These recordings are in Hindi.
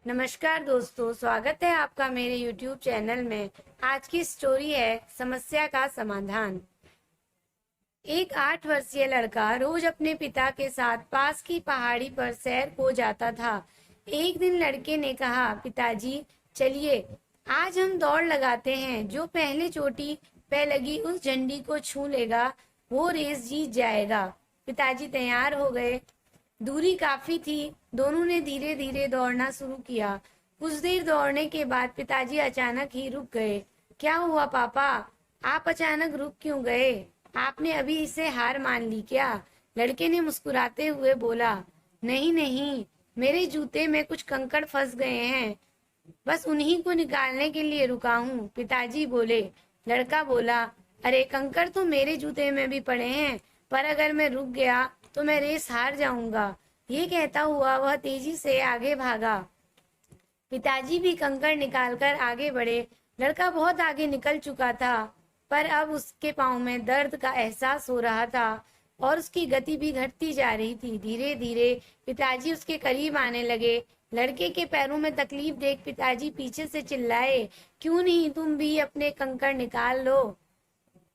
नमस्कार दोस्तों, स्वागत है आपका मेरे YouTube चैनल में। आज की स्टोरी है समस्या का समाधान। एक 8 वर्षीय लड़का रोज अपने पिता के साथ पास की पहाड़ी पर सैर को जाता था। एक दिन लड़के ने कहा, पिताजी चलिए आज हम दौड़ लगाते हैं। जो पहले चोटी पे लगी उस झंडी को छू लेगा वो रेस जीत जाएगा। पिताजी तैयार हो गए। दूरी काफी थी। दोनों ने धीरे धीरे दौड़ना शुरू किया। कुछ देर दौड़ने के बाद पिताजी अचानक ही रुक गए। क्या हुआ पापा, आप अचानक रुक क्यों गए? आपने अभी इसे हार मान ली क्या? लड़के ने मुस्कुराते हुए बोला, नहीं नहीं, मेरे जूते में कुछ कंकड़ फंस गए हैं, बस उन्हीं को निकालने के लिए रुका हूँ। पिताजी बोले। लड़का बोला, अरे कंकड़ तो मेरे जूते में भी पड़े हैं, पर अगर मैं रुक गया तो मैं रेस हार जाऊंगा। ये कहता हुआ वह तेजी से आगे भागा। पिताजी भी कंकड़ निकालकर आगे बढ़े। लड़का बहुत आगे निकल चुका था, पर अब उसके पाँव में दर्द का एहसास हो रहा था और उसकी गति भी घटती जा रही थी। धीरे धीरे पिताजी उसके करीब आने लगे। लड़के के पैरों में तकलीफ देख पिताजी पीछे से चिल्लाए, क्यों नहीं तुम भी अपने कंकड़ निकाल लो?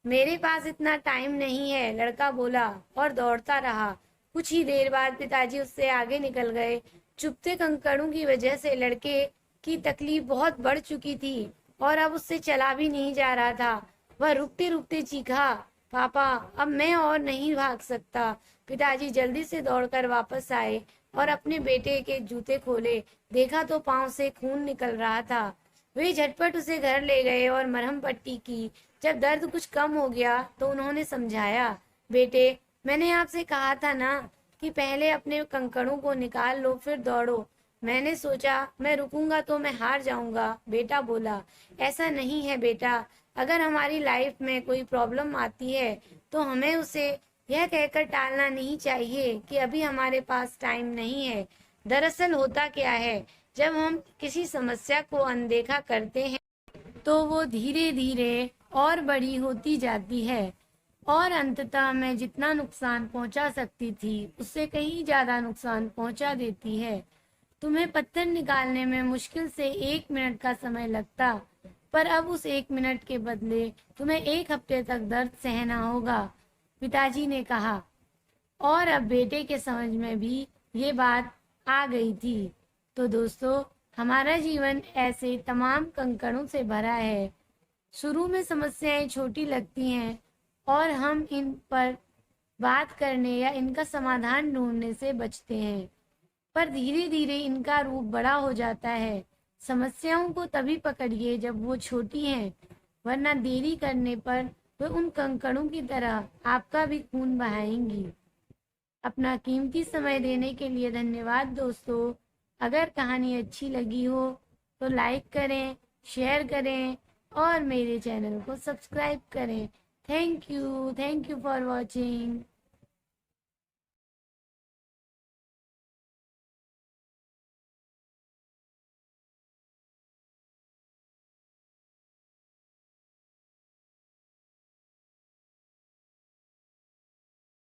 मेरे पास इतना टाइम नहीं है, लड़का बोला और दौड़ता रहा। कुछ ही देर बाद पिताजी उससे आगे निकल गए। चुभते कंकड़ों की वजह से लड़के की तकलीफ बहुत बढ़ चुकी थी और अब उससे चला भी नहीं जा रहा था। वह रुकते रुकते चीखा, पापा अब मैं और नहीं भाग सकता। पिताजी जल्दी से दौड़कर वापस आए और अपने बेटे के जूते खोले। देखा तो पाँव से खून निकल रहा था। वे झटपट उसे घर ले गए और मरहम पट्टी की। जब दर्द कुछ कम हो गया तो उन्होंने समझाया, बेटे मैंने आपसे कहा था ना कि पहले अपने कंकड़ों को निकाल लो फिर दौड़ो। मैंने सोचा मैं रुकूंगा तो मैं हार जाऊंगा। बेटा बोला, ऐसा नहीं है बेटा, अगर हमारी लाइफ में कोई प्रॉब्लम आती है तो हमें उसे यह कहकर टालना नहीं चाहिए कि अभी हमारे पास टाइम नहीं है। दरअसल होता क्या है, जब हम किसी समस्या को अनदेखा करते हैं तो वो धीरे धीरे और बड़ी होती जाती है और अंततः मैं जितना नुकसान पहुंचा सकती थी उससे कहीं ज्यादा नुकसान पहुंचा देती है। तुम्हें पत्थर निकालने में मुश्किल से 1 मिनट का समय लगता, पर अब उस 1 मिनट के बदले तुम्हें 1 हफ्ते तक दर्द सहना होगा। पिताजी ने कहा और अब बेटे के समझ में भी ये बात आ गई थी। तो दोस्तों, हमारा जीवन ऐसे तमाम कंकड़ों से भरा है। शुरू में समस्याएं छोटी लगती हैं और हम इन पर बात करने या इनका समाधान ढूंढने से बचते हैं, पर धीरे धीरे इनका रूप बड़ा हो जाता है। समस्याओं को तभी पकड़िए जब वो छोटी हैं, वरना देरी करने पर वे उन कंकड़ों की तरह आपका भी खून बहाएंगी। अपना कीमती समय देने के लिए धन्यवाद दोस्तों। अगर कहानी अच्छी लगी हो तो लाइक करें, शेयर करें और मेरे चैनल को सब्सक्राइब करें। Thank you for watching.